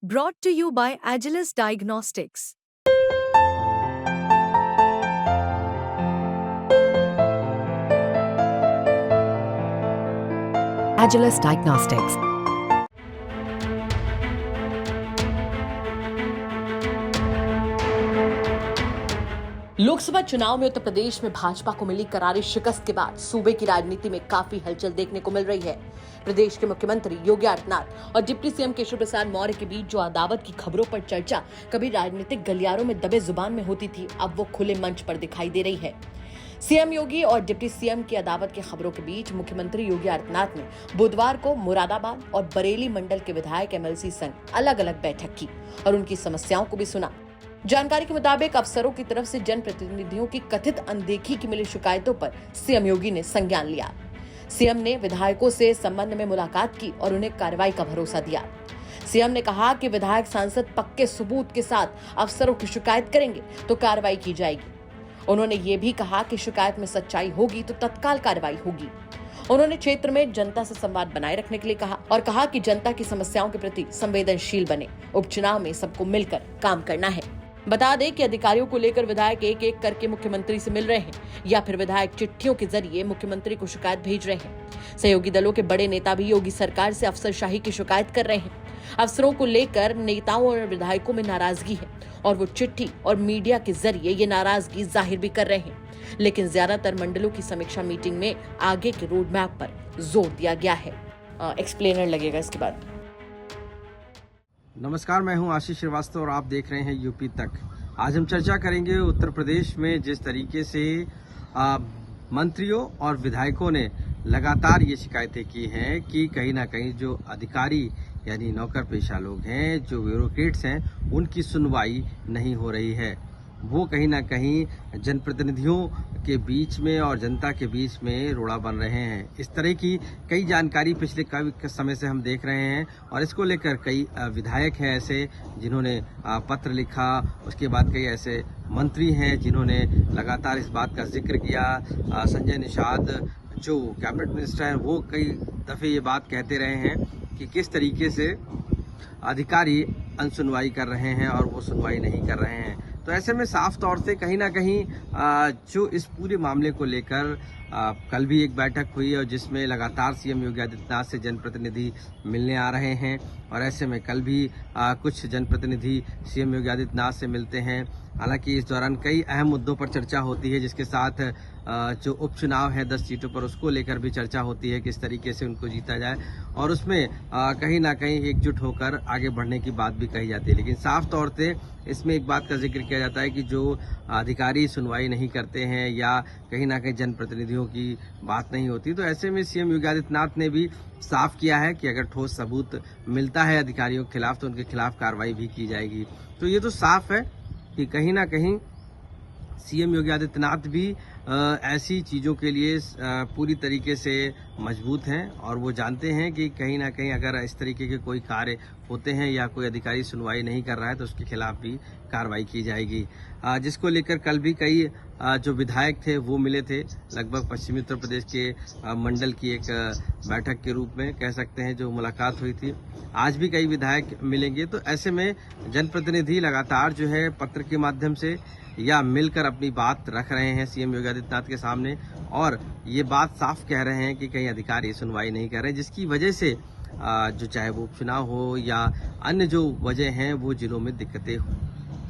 Brought to you by Agilus Diagnostics. Agilus Diagnostics. Lok Sabha चुनाव में उत्तर प्रदेश में भाजपा को मिली करारी शिकस्त के बाद सूबे की राजनीति में काफी हलचल देखने को मिल रही है। प्रदेश के मुख्यमंत्री योगी आदित्यनाथ और डिप्टी सीएम केशव प्रसाद मौर्य के बीच जो अदावत की खबरों पर चर्चा कभी राजनीतिक गलियारों में दबे जुबान में होती थी, अब वो खुले मंच पर दिखाई दे रही है। सीएम योगी और डिप्टी सीएम की अदावत की खबरों के बीच मुख्यमंत्री योगी आदित्यनाथ ने बुधवार को मुरादाबाद और बरेली मंडल के विधायक एमएलसी संग अलग अलग बैठक की और उनकी समस्याओं को भी सुना। जानकारी के मुताबिक अफसरों की तरफ से जनप्रतिनिधियों की कथित अनदेखी की मिली शिकायतों पर सीएम योगी ने संज्ञान लिया। सीएम ने विधायकों से संबंध में मुलाकात की और उन्हें कार्रवाई का भरोसा दिया। सीएम ने कहा कि विधायक सांसद पक्के सबूत के साथ अफसरों की शिकायत करेंगे तो कार्रवाई की जाएगी। उन्होंने ये भी कहा कि शिकायत में सच्चाई होगी तो तत्काल कार्रवाई होगी। उन्होंने क्षेत्र में जनता से संवाद बनाए रखने के लिए कहा और कहा कि जनता की समस्याओं के प्रति संवेदनशील बने। उपचुनाव में सबको मिलकर काम करना है। बता दें कि अधिकारियों को लेकर विधायक एक एक करके मुख्यमंत्री से मिल रहे हैं या फिर विधायक चिट्ठियों के जरिए मुख्यमंत्री को शिकायत भेज रहे हैं। सहयोगी दलों के बड़े नेता भी योगी सरकार से अफसरशाही की शिकायत कर रहे हैं। अफसरों को लेकर नेताओं और विधायकों में नाराजगी है और वो चिट्ठी और मीडिया के जरिए ये नाराजगी जाहिर भी कर रहे हैं। लेकिन ज्यादातर मंडलों की समीक्षा मीटिंग में आगे के रोड मैप पर जोर दिया गया है। एक्सप्लेनर लगेगा इसके बाद। नमस्कार, मैं हूं आशीष श्रीवास्तव और आप देख रहे हैं यूपी तक। आज हम चर्चा करेंगे उत्तर प्रदेश में जिस तरीके से मंत्रियों और विधायकों ने लगातार ये शिकायतें की हैं कि कहीं ना कहीं जो अधिकारी यानी नौकर पेशा लोग हैं, जो ब्यूरोक्रेट्स हैं, उनकी सुनवाई नहीं हो रही है। वो कहीं ना कहीं जनप्रतिनिधियों के बीच में और जनता के बीच में रोड़ा बन रहे हैं। इस तरह की कई जानकारी पिछले कई समय से हम देख रहे हैं और इसको लेकर कई विधायक हैं ऐसे जिन्होंने पत्र लिखा। उसके बाद कई ऐसे मंत्री हैं जिन्होंने लगातार इस बात का जिक्र किया। संजय निषाद जो कैबिनेट मिनिस्टर हैं, वो कई दफे ये बात कहते रहे हैं कि किस तरीके से अधिकारी अनसुनवाई कर रहे हैं और वो सुनवाई नहीं कर रहे हैं। तो ऐसे में साफ तौर से कहीं ना कहीं जो इस पूरे मामले को लेकर कल भी एक बैठक हुई और जिसमें लगातार सीएम योगी आदित्यनाथ से जनप्रतिनिधि मिलने आ रहे हैं और ऐसे में कल भी कुछ जनप्रतिनिधि सीएम योगी आदित्यनाथ से मिलते हैं। हालांकि इस दौरान कई अहम मुद्दों पर चर्चा होती है, जिसके साथ जो उपचुनाव है 10 सीटों पर, उसको लेकर भी चर्चा होती है किस तरीके से उनको जीता जाए और उसमें कहीं ना कहीं एकजुट होकर आगे बढ़ने की बात भी कही जाती है। लेकिन साफ तौर से इसमें एक बात का जिक्र किया जाता है कि जो अधिकारी सुनवाई नहीं करते हैं या कहीं ना कहीं जनप्रतिनिधियों की बात नहीं होती, तो ऐसे में सीएम योगी आदित्यनाथ ने भी साफ किया है कि अगर ठोस सबूत मिलता है अधिकारियों के खिलाफ तो उनके खिलाफ कार्रवाई भी की जाएगी। तो ये तो साफ है कि कहीं ना कहीं सीएम योगी आदित्यनाथ भी ऐसी चीज़ों के लिए पूरी तरीके से मजबूत हैं और वो जानते हैं कि कहीं ना कहीं अगर इस तरीके के कोई कार्य होते हैं या कोई अधिकारी सुनवाई नहीं कर रहा है तो उसके खिलाफ भी कार्रवाई की जाएगी। जिसको लेकर कल भी कई जो विधायक थे वो मिले थे, लगभग पश्चिमी उत्तर प्रदेश के मंडल की एक बैठक के रूप में कह सकते हैं जो मुलाकात हुई थी। आज भी कई विधायक मिलेंगे। तो ऐसे में जनप्रतिनिधि लगातार जो है पत्र के माध्यम से या मिलकर अपनी बात रख रहे हैं सीएम योगी आदित्यनाथ के सामने और ये बात साफ कह रहे हैं कि कई अधिकारी सुनवाई नहीं कर रहे, जिसकी वजह से जो चाहे वो उपचुनाव हो या अन्य जो वजह हैं वो जिलों में दिक्कतें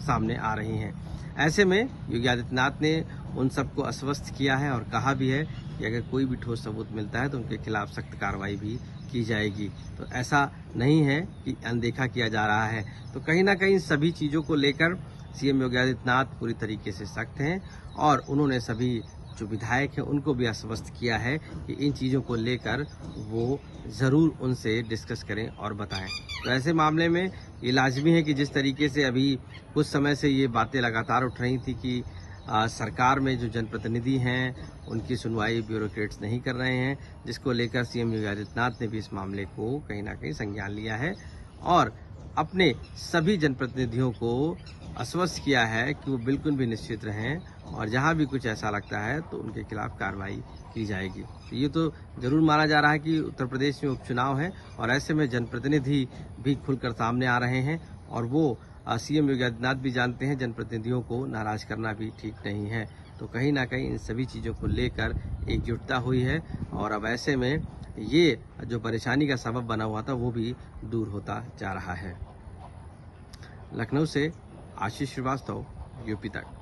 सामने आ रही हैं। ऐसे में योगी आदित्यनाथ ने उन सबको आश्वस्त किया है और कहा भी है कि अगर कोई भी ठोस सबूत मिलता है तो उनके खिलाफ सख्त कार्रवाई भी की जाएगी। तो ऐसा नहीं है कि अनदेखा किया जा रहा है। तो कहीं ना कहीं सभी चीज़ों को लेकर सीएम योगी आदित्यनाथ पूरी तरीके से सख्त हैं और उन्होंने सभी जो विधायक हैं उनको भी आश्वस्त किया है कि इन चीज़ों को लेकर वो ज़रूर उनसे डिस्कस करें और बताएं। तो ऐसे मामले में ये लाजमी है कि जिस तरीके से अभी कुछ समय से ये बातें लगातार उठ रही थी कि सरकार में जो जनप्रतिनिधि हैं उनकी सुनवाई ब्यूरोक्रेट्स नहीं कर रहे हैं, जिसको लेकर सीएम योगी आदित्यनाथ ने भी इस मामले को कहीं ना कहीं संज्ञान लिया है और अपने सभी जनप्रतिनिधियों को आश्वस्त किया है कि वो बिल्कुल भी निश्चित रहें और जहां भी कुछ ऐसा लगता है तो उनके खिलाफ कार्रवाई की जाएगी। तो ये तो जरूर माना जा रहा है कि उत्तर प्रदेश में उपचुनाव है और ऐसे में जनप्रतिनिधि भी खुलकर सामने आ रहे हैं और वो सीएम योगी आदित्यनाथ भी जानते हैं जनप्रतिनिधियों को नाराज करना भी ठीक नहीं है। तो कहीं ना कहीं इन सभी चीज़ों को लेकर एकजुटता हुई है और अब ऐसे में ये जो परेशानी का सबब बना हुआ था वो भी दूर होता जा रहा है। लखनऊ से आशीष श्रीवास्तव, यूपी तक।